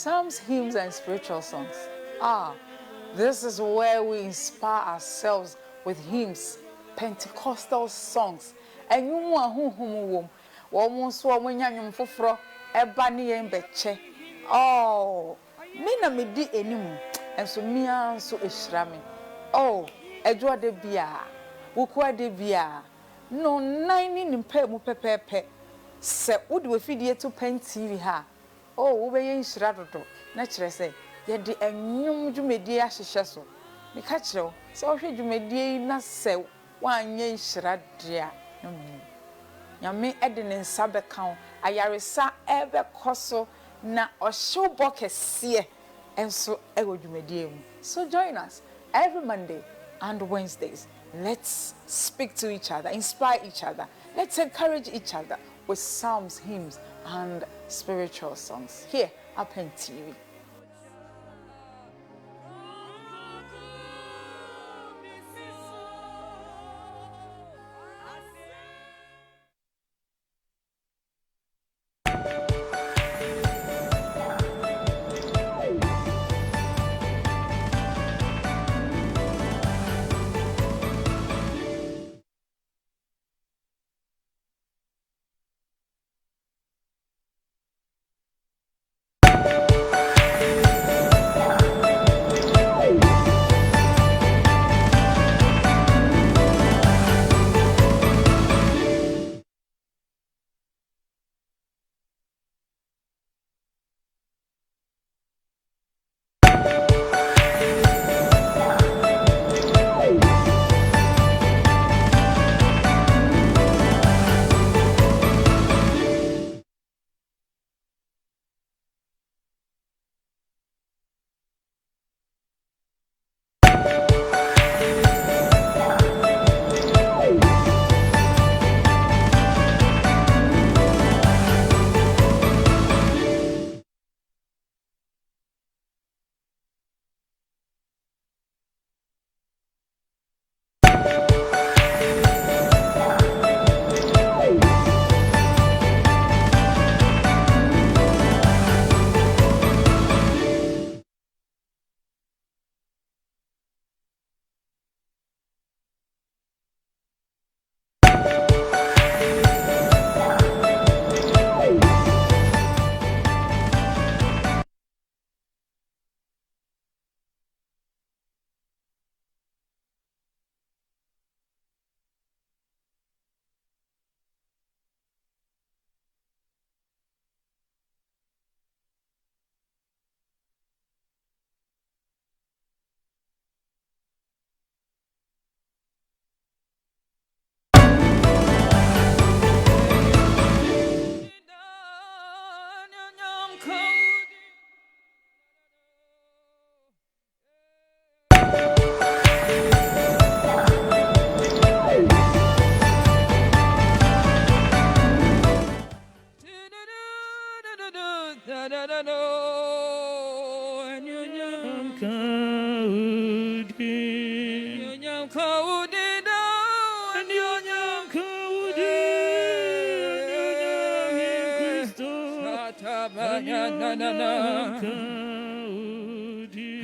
Psalms, hymns, and spiritual songs. This is where we inspire ourselves with hymns, Pentecostal songs, and you want whom almost when you're for ebony and betche. Oh, Mina me di enimu, and so me and so ishrami. Oh, Edwa de bia, Ukwa de bia, no 9 in pe mu pepepe. Se would we feed ye to pen TV ha. Oh, we in shradodo, naturally say, ye de enyum jumedi ahyehyɛ so. Me ka kyerɛw, sɛ wohwɛ dwumedi na sɛ wanyɛ nhyiradea no. Nyame ede ne nsa bɛka wo, ayaresa ɛbɛkɔ so na ɔhyew bɔ kɛseɛ enso ɛwɔ dwumedi mu. So join us every Monday and Wednesdays. Let's speak to each other, inspire each other. Let's encourage each other with psalms, hymns, and spiritual songs here at Pen TV.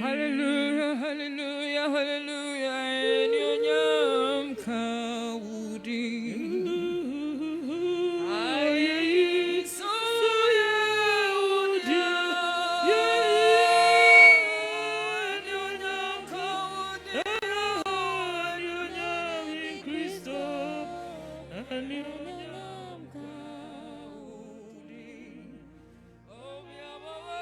Hallelujah, hallelujah, hallelujah. Enyonyam kaudi. Ai soya udia. Enyonyam kaudi. Enyonyam Christo. Enyonyam kaudi. Oh, Yahweh.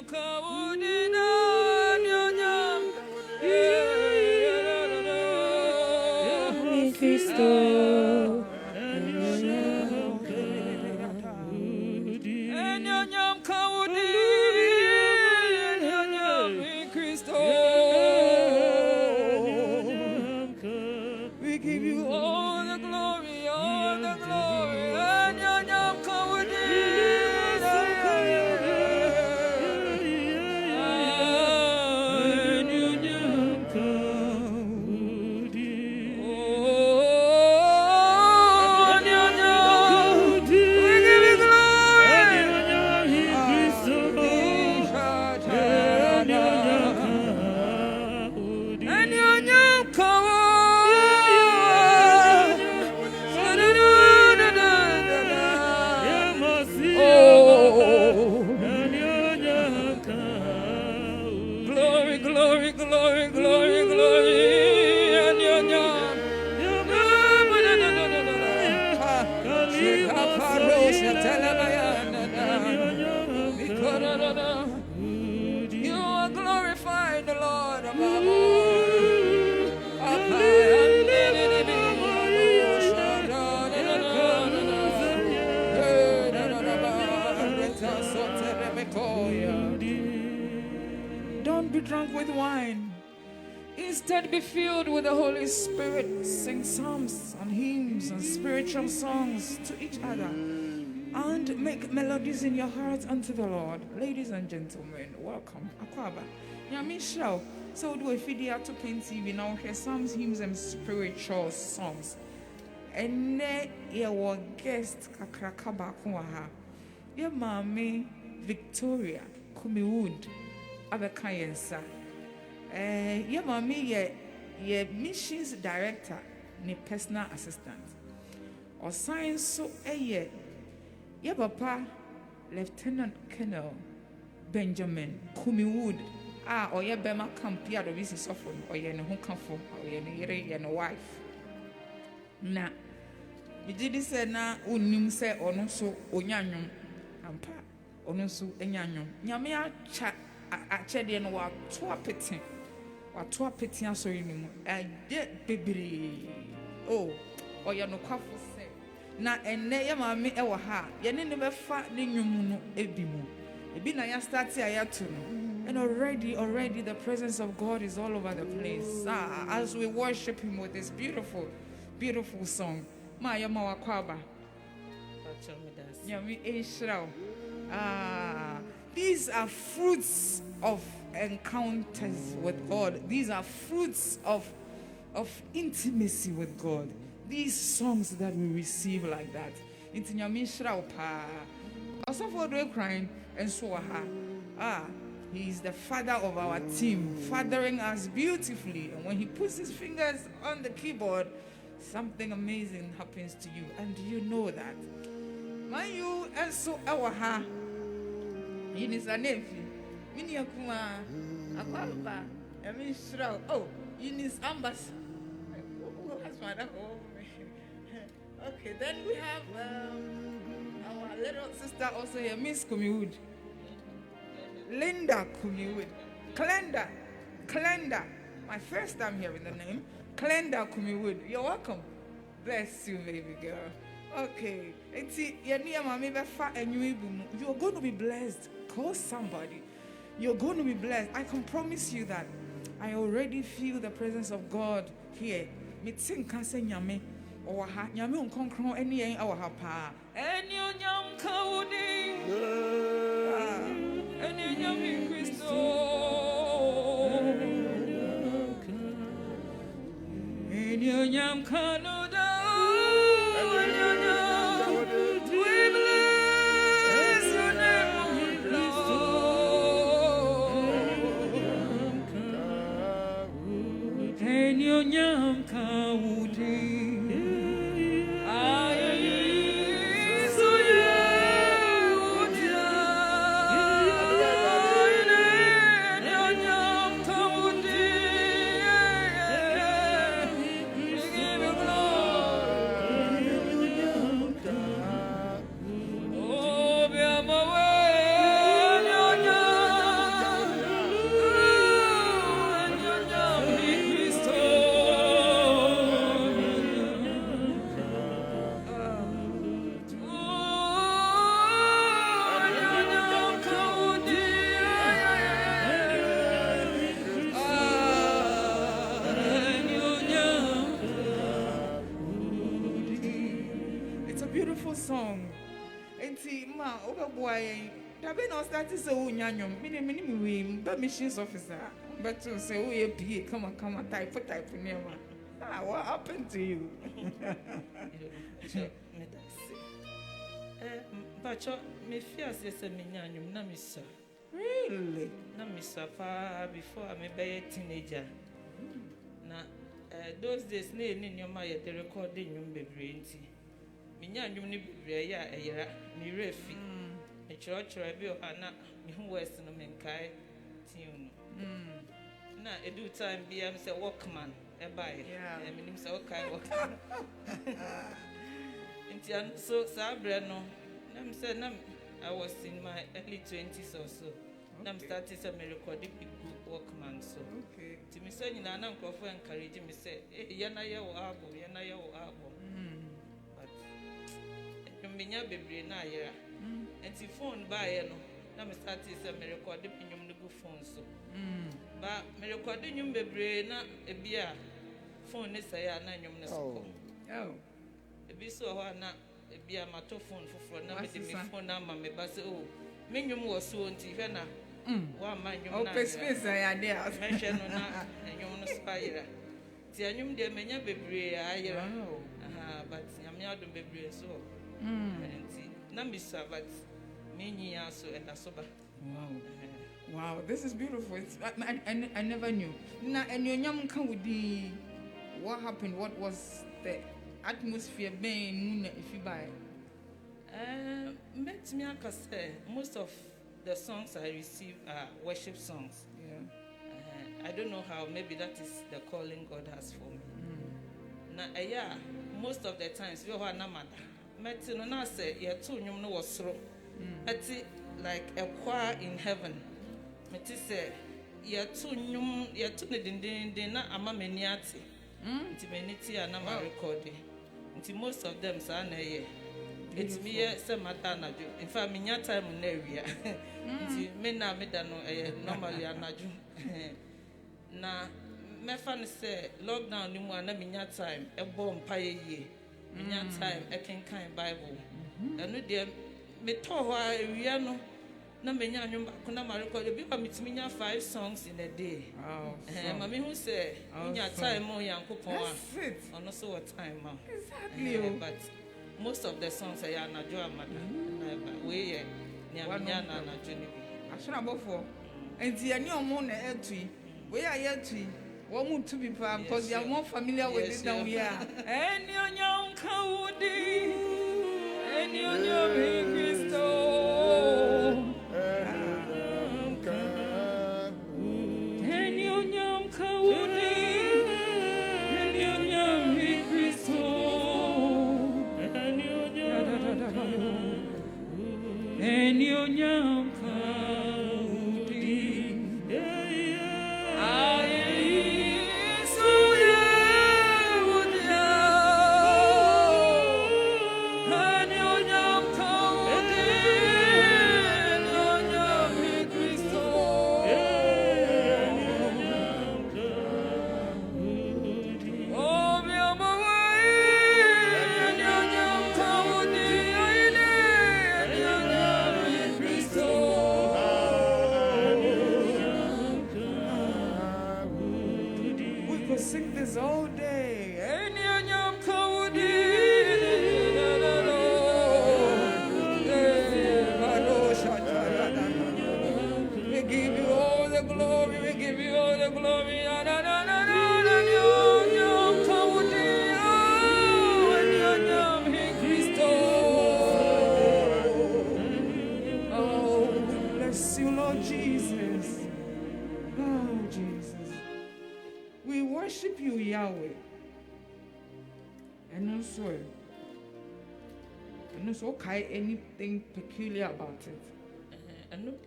We give you all the glory, all the glory. You are glorified, the Lord of our Don't be drunk with wine. Instead, be filled with the Holy Spirit. Sing psalms and hymns and spiritual songs to each other. And make melodies in your heart unto the Lord. Ladies and gentlemen, welcome. Akwaba. Nyamisha. So do a video to paint TV now. Hear psalms, hymns, and spiritual songs. And then your guest Kakrakaba Kuaha. Your Maame Victoria Kumi-Wood Abekayensa. Your Maame ye missions director, ne personal assistant. Or science so Your papa, Lieutenant Colonel Benjamin Kumi-Wood, or your Bema camp, ya the business of or your no comfort, or your wife. Na, you did say na unim say or no so onyanum, ampa, or no so enyanum. Yamia chat at Chedian or twapitin, or twapitin so you a dead baby. Oh, or your no coffee. Na enne ya maame e wo ha ye ne ne befa ne nwum no ebimu ebi na ya start ya to no and already the presence of God is all over the place as we worship him with this beautiful song ma ya ma wakwaba nyami eshraw these are fruits of encounters with God. These are fruits of intimacy with God. These songs that we receive like that. It's in your mishra pa. Also for the crying and so he is the father of our team, fathering us beautifully. And when he puts his fingers on the keyboard, something amazing happens to you. And you know that. My you and so our ha. In his nephew. Miniakuma. Akwaba. Mishra. Oh, in his ambassador. Okay, then we have our little sister also here, Miss Kumi-Wood. Linda Kumi-Wood. Clenda. My first time hearing the name. Clenda Kumi-Wood. You're welcome. Bless you, baby girl. Okay. You're going to be blessed. Call somebody. You're going to be blessed. I can promise you that. I already feel the presence of God here. Mitsin kase nyame owa ha nyame onkonkron ene yen awa ha pa eni onyam kawudi eni onyam Kristo eni onyam kanuda eni onyam we bless your name Lord eni onyam song. And see, ma, over boy, that been on started so unyanyum, minimum, but missions officer. But to say, oh, you come on, type in there. Ah, what happened to you? But me fears yes, a minianum, na miss. Really? Na miss before I may be a teenager. Na those days, nay, in your maya, the recording you be brainty. Minianum ni be a year, me refi. A church or a bill, Anna, me who was in a menkai tune. Na a do time be a workman, a buy, and meaning so kind workman. So, Sabrano, Nam said, I was in my early 20s or so. Nam started some recording big good workman. So, to me, saying, and Uncle for encouraging me, say, Yanaya or Abo, Yanaya or Abo. But you may not be brain, and the phone by Nam started some recording in your good phone. So, but me recording you be brain, a beer phone is a 9 Oh. Be so na be a matter phone for na me me phone na me ba say oh me nwum wo so nti hwe na wa ma nwum na space ya there me hwe no na nwum no spire ti nwum de menya bebre ayera but nyame adom bebre so nti na me sa but me nyi aso enda so ba. Wow, this is beautiful. I never knew. Na enyonyam kan wudi what happened, what was the atmosphere being if you buy met me say most of the songs I receive are worship songs. I don't know how, maybe that is the calling God has for me. Na most of the times we are na mada met no na say ye to nyum no was soro ati like a choir in heaven met say ye to nyum ye to ne din na ama mani ati nti mani ti na ma recording. Most of them are na here. It's me some matter. In fact, me nya time na area. Me na me da no normally anaju. Na me fan say lockdown ni mu na me nya time e bom paye ye. Me nya time e kan Bible. Eno de me to ho area no na me nya anwum ba na ma record bi ba me nya 5 songs in a day. Ma me hu say nya time mo yankopon a ono so what time ma. Exactly. But most of the songs are anajo amada. We ni anya na anajo ni bi. Ashura bofo. Enti ani omo na etui. We are yetui. Wo mu to be because you are more familiar with it than we are. Eni onya nkawudi. Eni onya Kristo. Sing this all day. We give you all the glory. We give you all the glory. Oh, bless you, Lord Jesus. Oh, Jesus. We worship you, Yahweh. And also, okay, anything peculiar about it? And no, I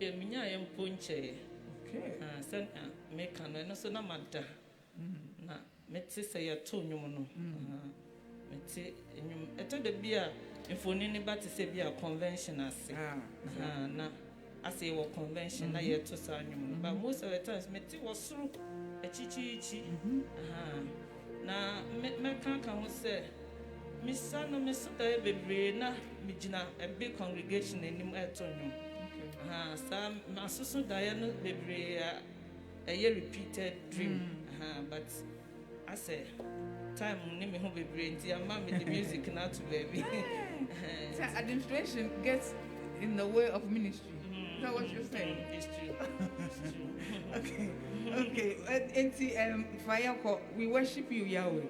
am punche. Okay. Send make an so na mada. Na, metsi say a two no. Metsi, the beer, if we need but to say be a convention as na. I say what convention, I yet to sign you. But most of the times, metsi was through a chichi. Na, me can't say. Miss Sano, Miss Baby, na Gina, a big congregation in Nim Etonio. Some Masusu Diana Baby, a year repeated dream. But I say, time name who be brain, dear mammy, the music not to baby. Administration gets in the way of ministry. Is that what you're saying? It's true. It's true. Okay. Fire call. We worship you, Yahweh.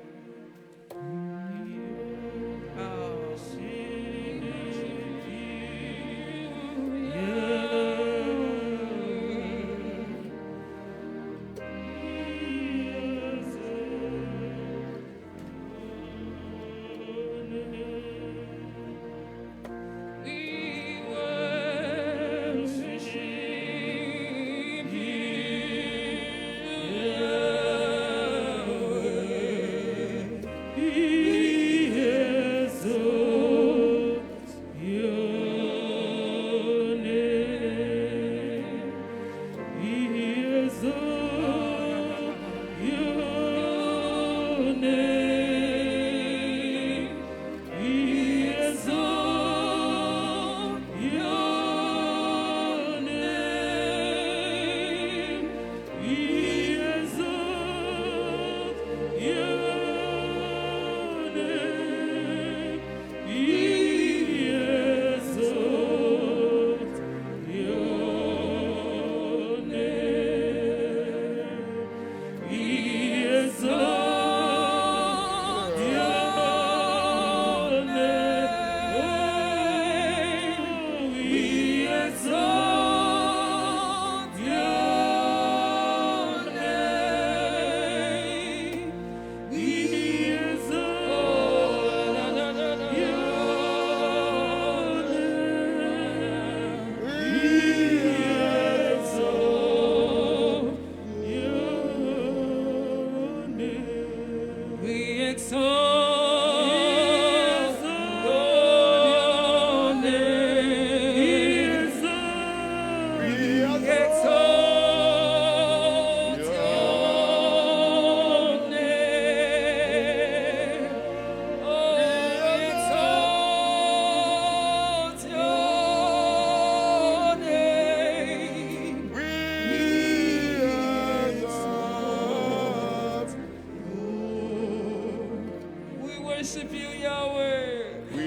Worship you, Yahweh. We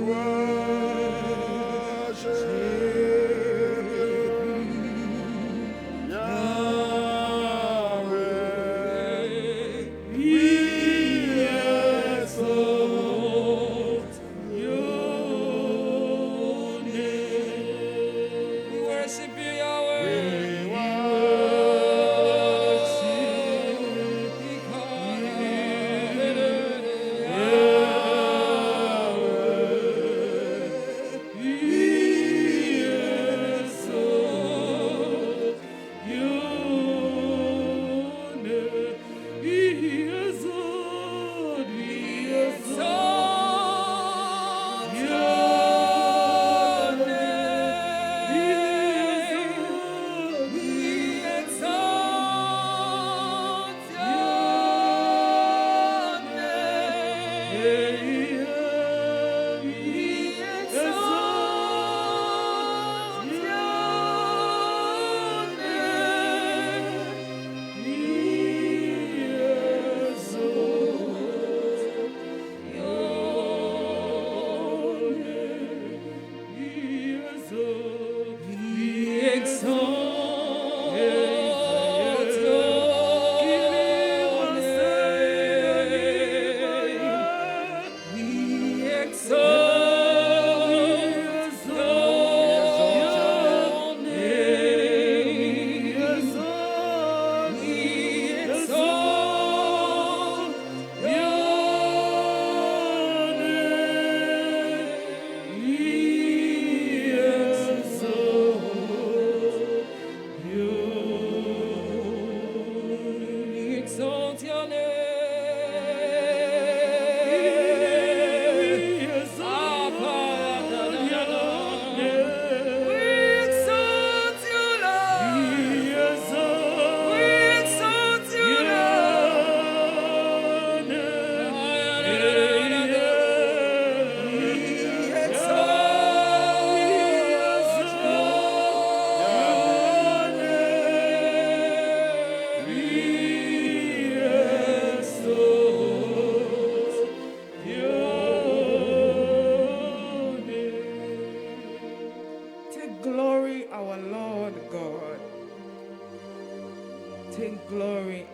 worship Yahweh. We exalt your name. We worship you, Yahweh.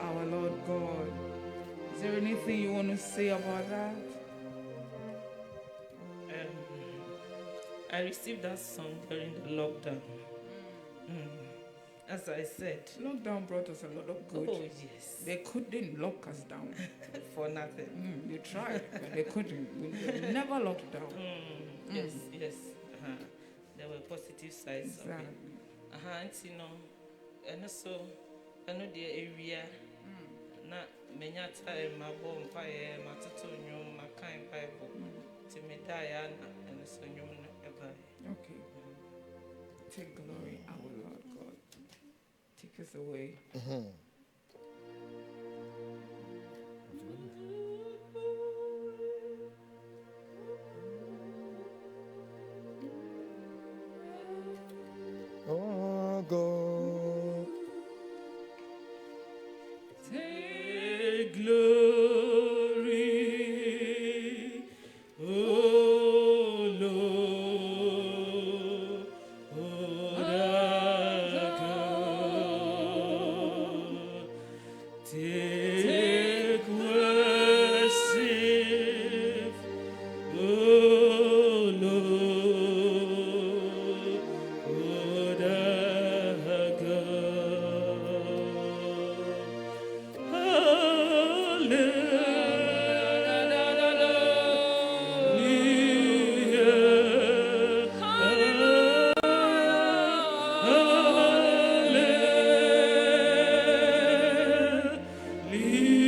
our Lord God. Is there anything you want to say about that? I received that song during the lockdown. As I said, Lockdown brought us a lot of good. oh yes, They couldn't lock us down. for nothing. They tried, but they couldn't. We were never locked down. Yes, yes. There were positive sides of it. And you know, and also, I know the area. Na menya time my bomb fire, my tutu nyum, my kind Bible. To me die and so nyum ever. Okay. Take glory, our Lord God. Take us away. Oh God. Take glory, oh Lord, our God. Take worship, oh Lord, our God. Hallelujah.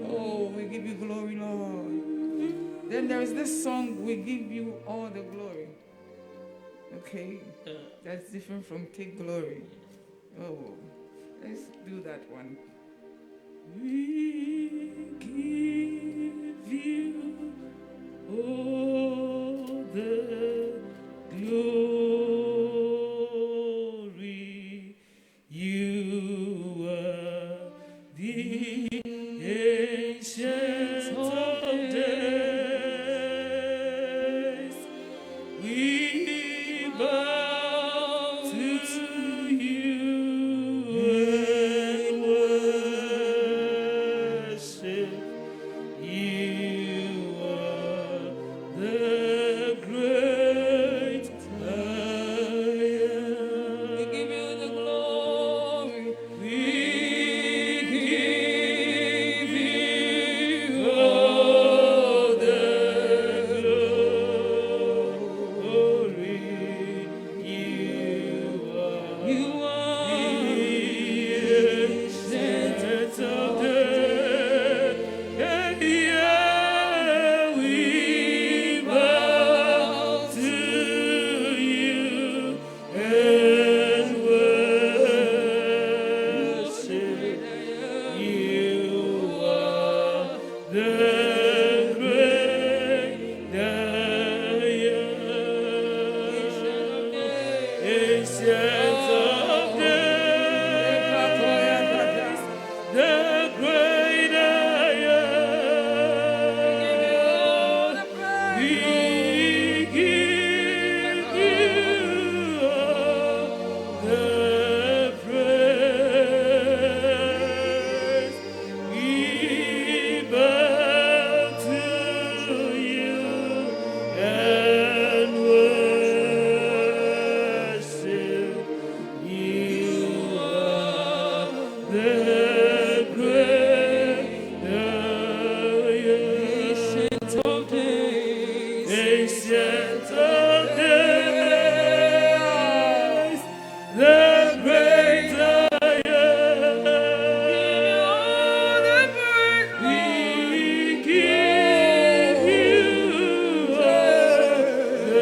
Oh, we give you glory, Lord. Then there is this song, we give you all the glory. Okay, that's different from take glory. Oh, let's do that one. We give you all the glory. You are the ancient of days. We bow to you and worship. You are the great I am. We give you the glory. We give you all the glory. You are the ancient of days. Yeah, we bow to you and worship. You are the great I am. Ancient of days, the great I am. We give you all the praise. We bow to you and worship. You are the great I am. Ancient of days, the great I am. We give you all the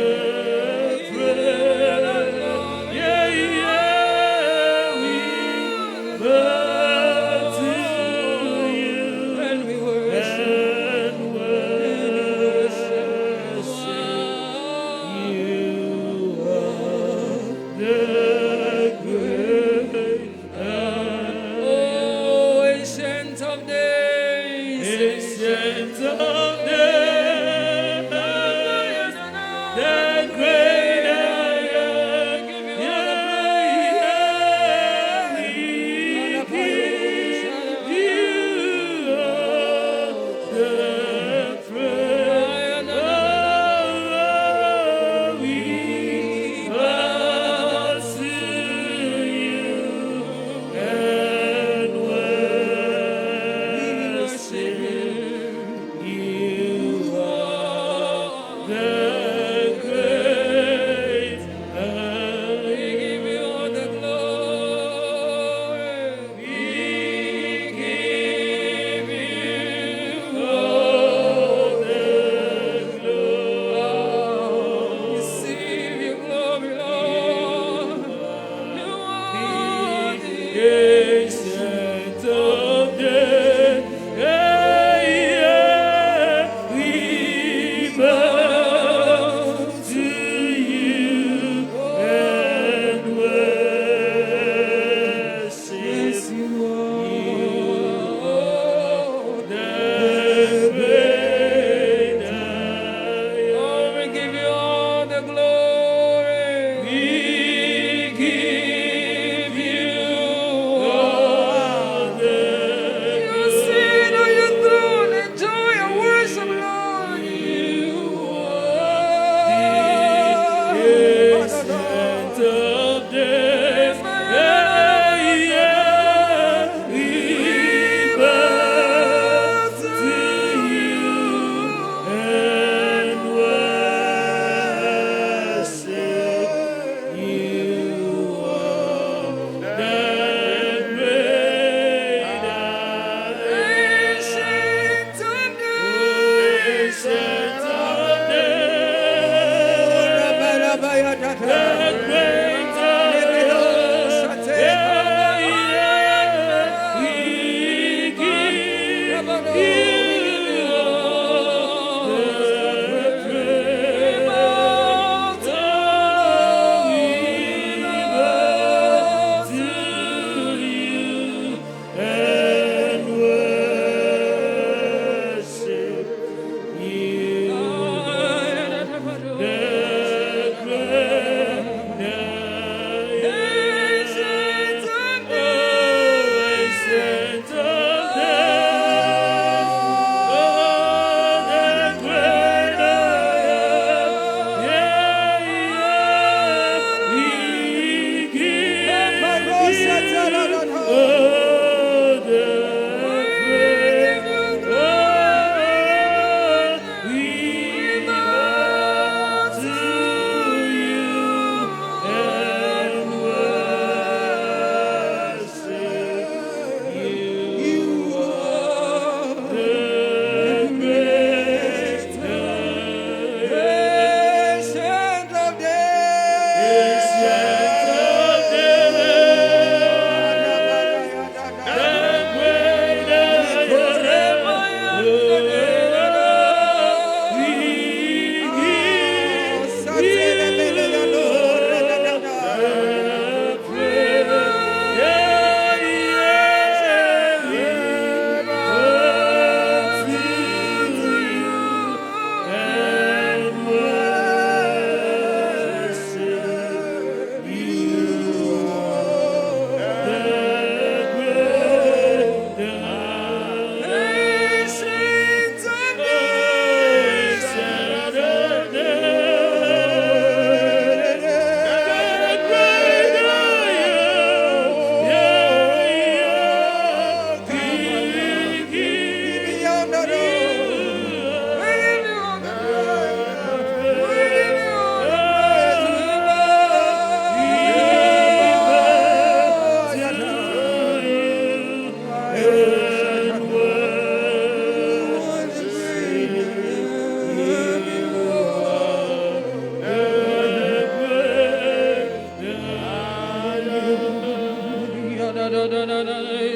praise. Yeah, we bow to you and we worship. You are the great I am. Oh, ancient of days. Ancient of days, the great I am. Yeah, we give you all the praise. Oh, we bow to you and worship. You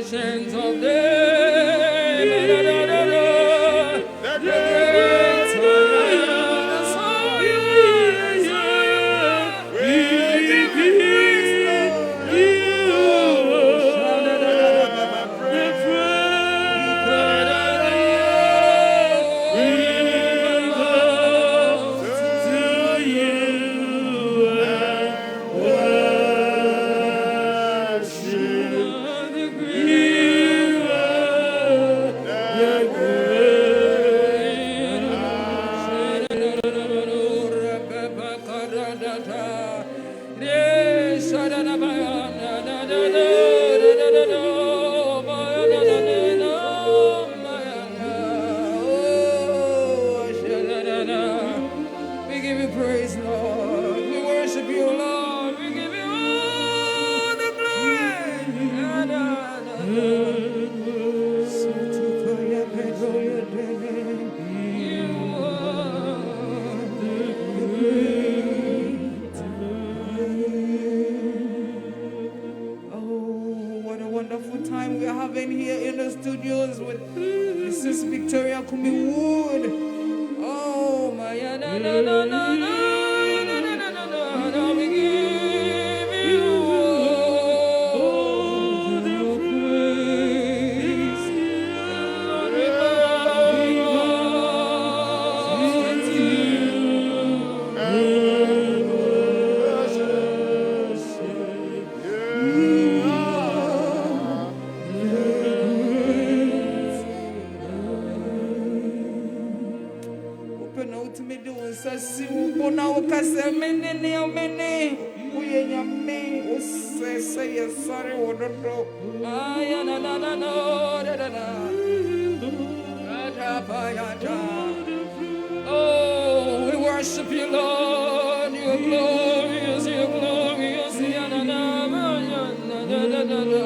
Nations of the Kumi-Wood. Oh my, na na na na na na na na na. We give you all the praise. We bow to you and worship you. Sasi ubona ukase menene omene uyanyame usese yesare wododo aya na na na no da da da ada payata. Oh, we worship you, Lord. You're glorious, you're glorious. Ya na na na na na na na.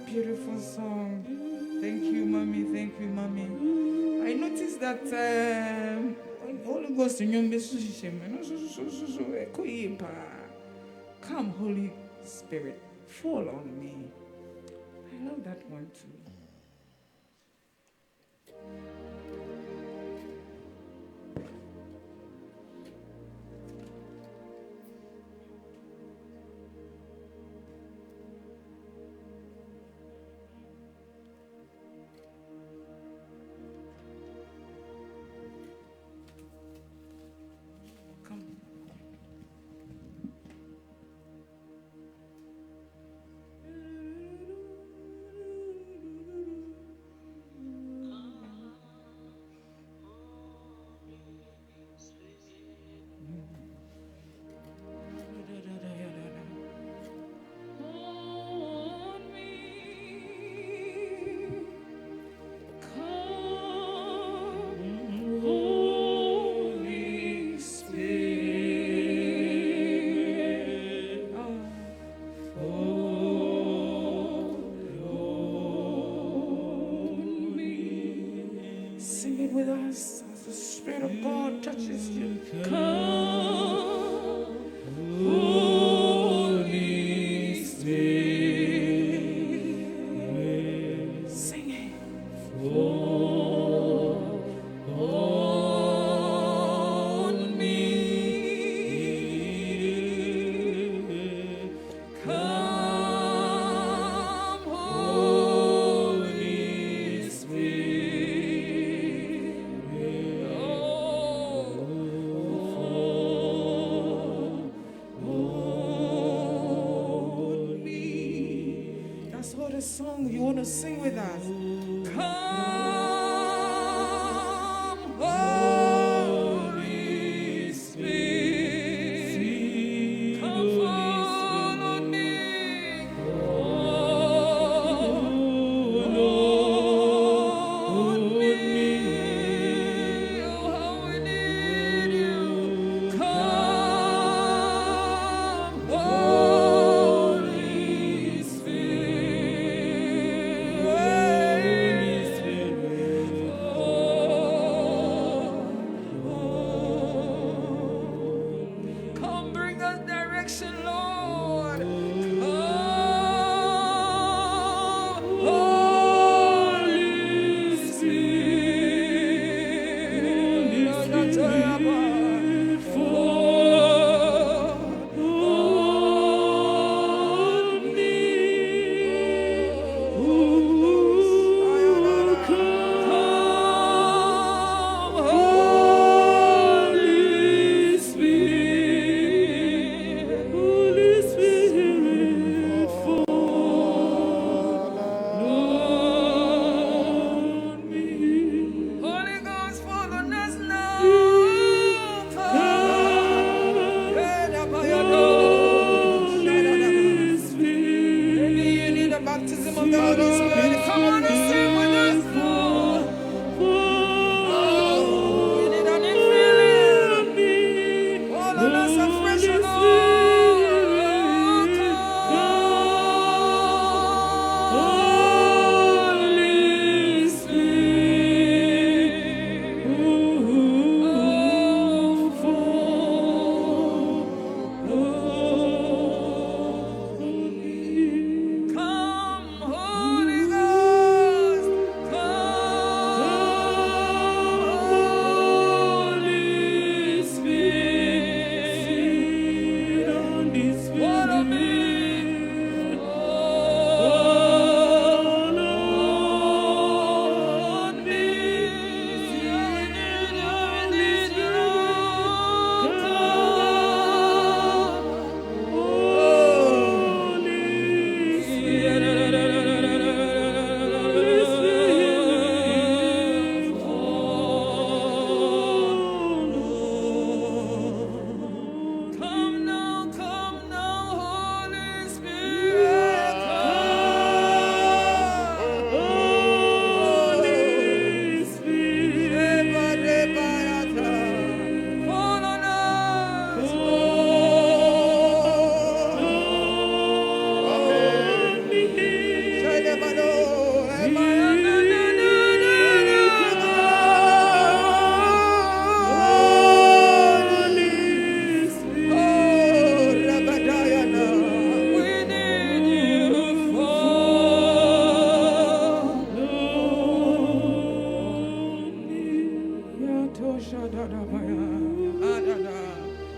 Beautiful song. Thank you, Mommy. Thank you, Mommy. I noticed that Holy Ghost in your come, Holy Spirit, fall on me. I love that one too. With us as the Spirit of God touches you. Come, Holy Spirit, singing. Fall on me. Come, Holy Spirit. That's what a song you want to sing with us. Come, Holy Spirit, come fall on me. Fall on me.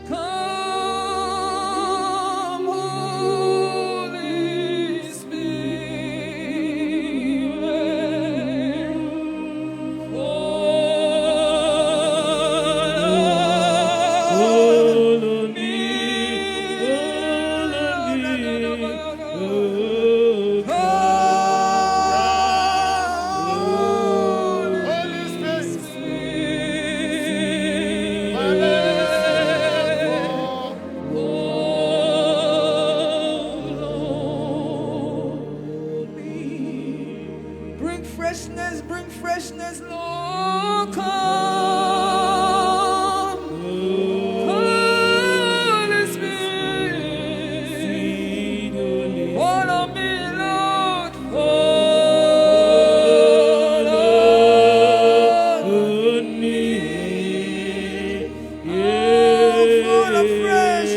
Come, Holy Spirit, follow me. Bring freshness, Lord, come. Holy Spirit, follow me, Lord, follow me. Full of fresh,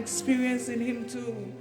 experiencing him too.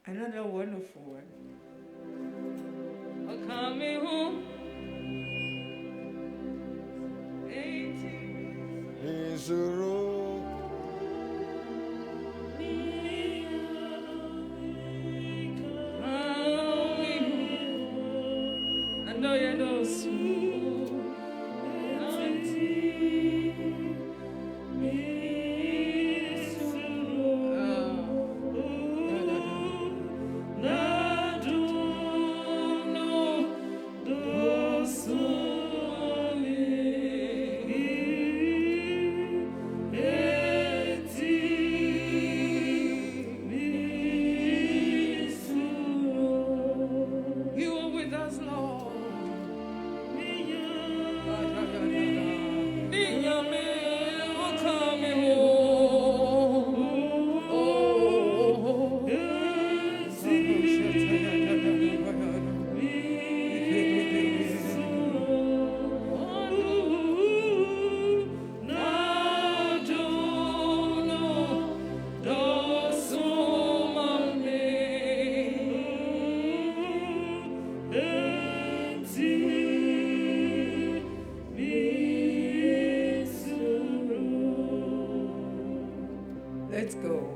Another wonderful one. Oh, coming home. I know you know soon. Let's go.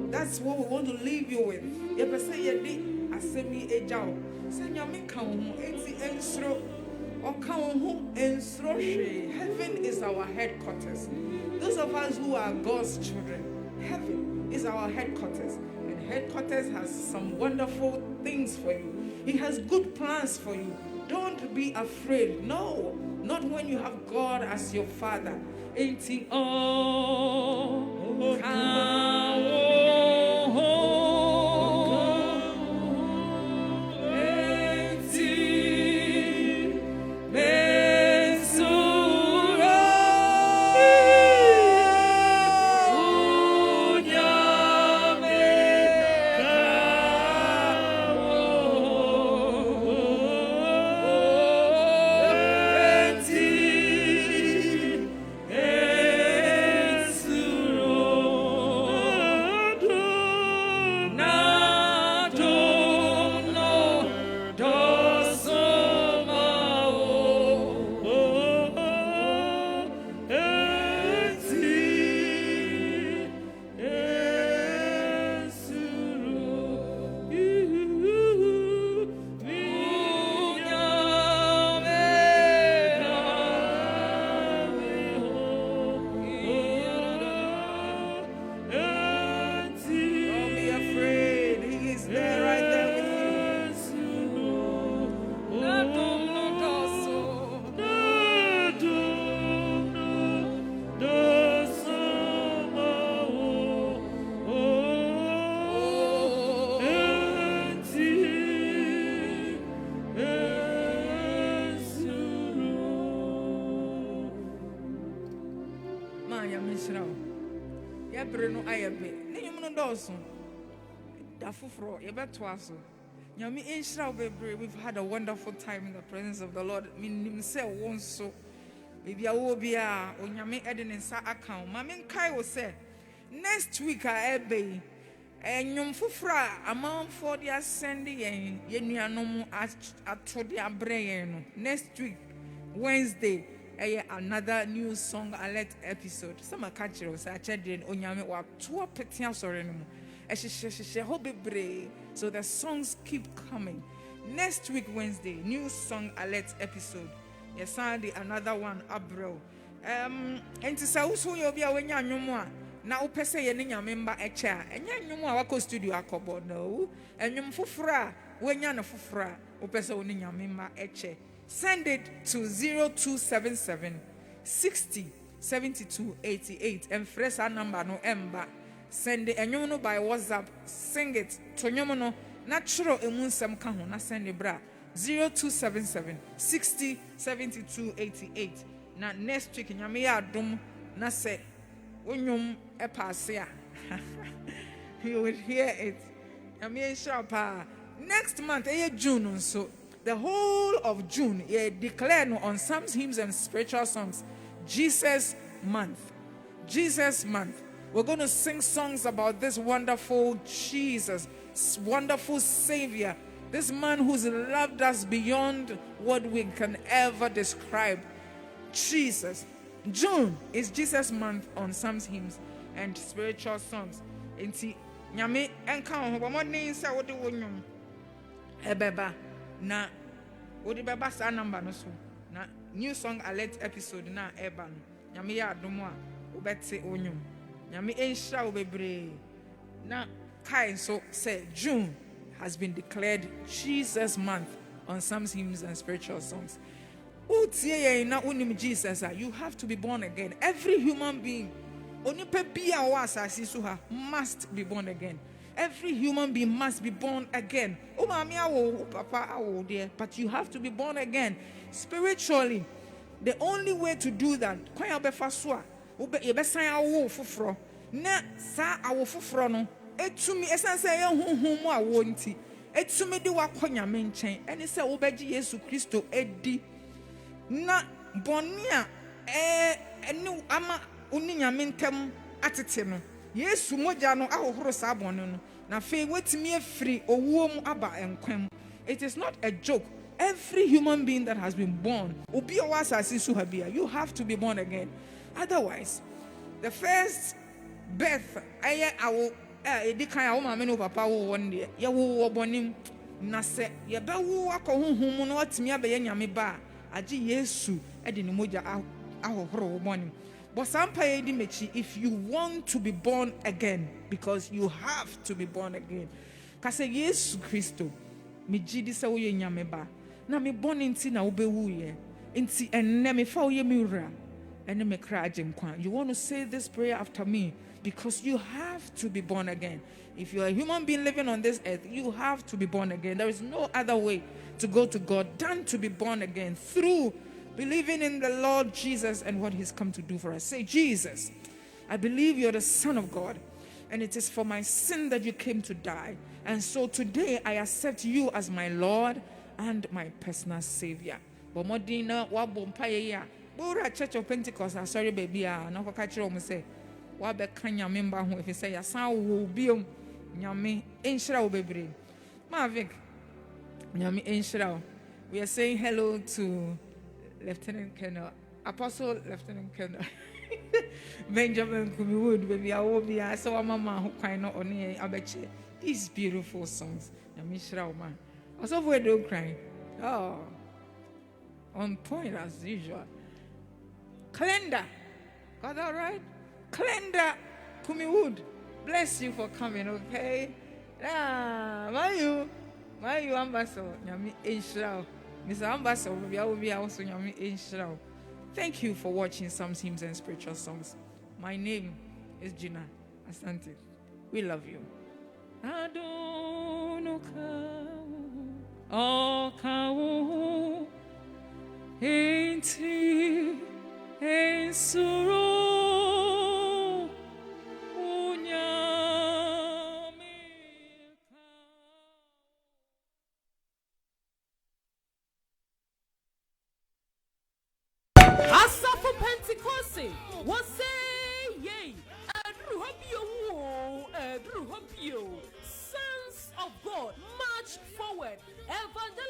That's what we want to leave you with. You say you did asemi ejao. Say nyame ka wo ho enti ensro oka wo ho ensro hwe. Heaven is our headquarters. Those of us who are God's children, heaven is our headquarters. And headquarters has some wonderful things for you. He has good plans for you. Don't be afraid. No, not when you have God as your father. Enti we've had a wonderful time in the presence of the Lord. Maybe I will be a onyame edin in sa account. Mamin Kai will say next week I be and yum fufra amount for the ascendi and yenuanom at their brain. Next week, Wednesday, another new song alert episode. Some catch us I checked in onyame or 2 petian sorry. So the songs keep coming. Next week, Wednesday, new song alert episode. Yes, Sunday, another one, April. And to say, also, you'll be a when you're more. Now, Pessa, you're member a chair, and you're more a studio a cupboard, no. And you're fufra, when you're a fufra, Opessa, when you're member a chair. Send it to 0277 60 72 88 and fresh our number no ember. Send it and by WhatsApp. Sing it to nyomono natural emunsem ka ho na send it bra 0277 60 72 88. Na next week nyame ya adom na se onyum e pass ya. You will hear it. Nyame sharpa. Next month June so the whole of June declare on psalms, hymns and spiritual songs Jesus month. Jesus month. We're going to sing songs about this wonderful Jesus, wonderful Savior, this man who's loved us beyond what we can ever describe. Jesus. June is Jesus month on psalms, hymns, and spiritual songs. Enti nyame enka ho bo modin say wo de wonyum ebeba na wo de beba sa number no so na new song alert episode na eba no nyame ya adom a wo bete wonyum. Nyame enhira wo bebre na kai so say June has been declared Jesus month on psalms, hymns and spiritual songs. Na unim Jesus, you have to be born again. Every human being must be born again. Every human being must be born again. But you have to be born again spiritually. The only way to do that, na sa awo foforo no etumi esanse ye honhom a wonti etumi de wakonya menchen ene se wo beji Yesu Kristo edi na boni a enu ama oninya mentem atete no Yesu moja no ahohoro sa boni no na fe wetimi afiri owuo mu aba enkwam. It is not a joke. Every human being that has been born, obi o wasasi su habia, you have to be born again. Otherwise, the first birth I will edikan a woman no papa wo one day. Ya wo bonim na se ye be wu akohunhum no watimi abeya nyame ba age Yesu e de ne moja ahohoro wo monim. But sampaye di mechi, if you want to be born again, because you have to be born again. Kase Yesu Kristo me gidi se wo ye nyame ba na me born inti na wo be wu ye inti enne me fa wo ye mi wura enne me kra agenkwa. You want to say this prayer after me because you have to be born again. If you are a human being living on this earth, you have to be born again. There is no other way to go to God than to be born again through believing in the Lord Jesus and what he's come to do for us. Say, Jesus, I believe you're the Son of God, and it is for my sin that you came to die. And so today I accept you as my Lord and my personal Savior. Bomodina wa bompaye ya. Bora Church of Pentecost, sorry baby, na ko ka kire o mo say wa be kan nyame mba ho if say ya san wo biom nyame enhira wo bebre. Mavic nyame enhira wo. We are saying hello to Lieutenant Colonel, Apostle Lieutenant Colonel Benjamin Kumi-Wood, baby. I will be. I saw mama who crying on here. Abeche these beautiful songs. Yamishra man. Also, we don't cry. Oh, on point as usual. Calendar, got that right? Calendar Kumi-Wood. Bless you for coming. Okay. My you ambassador. Yami Enshra. Mr. Ambassador, we will be also Yami Enshra. Thank you for watching some hymns and spiritual songs. My name is Gina Asante. We love you. Asafu Pentecost, what say ye? Sons of God, march forward. Evangelist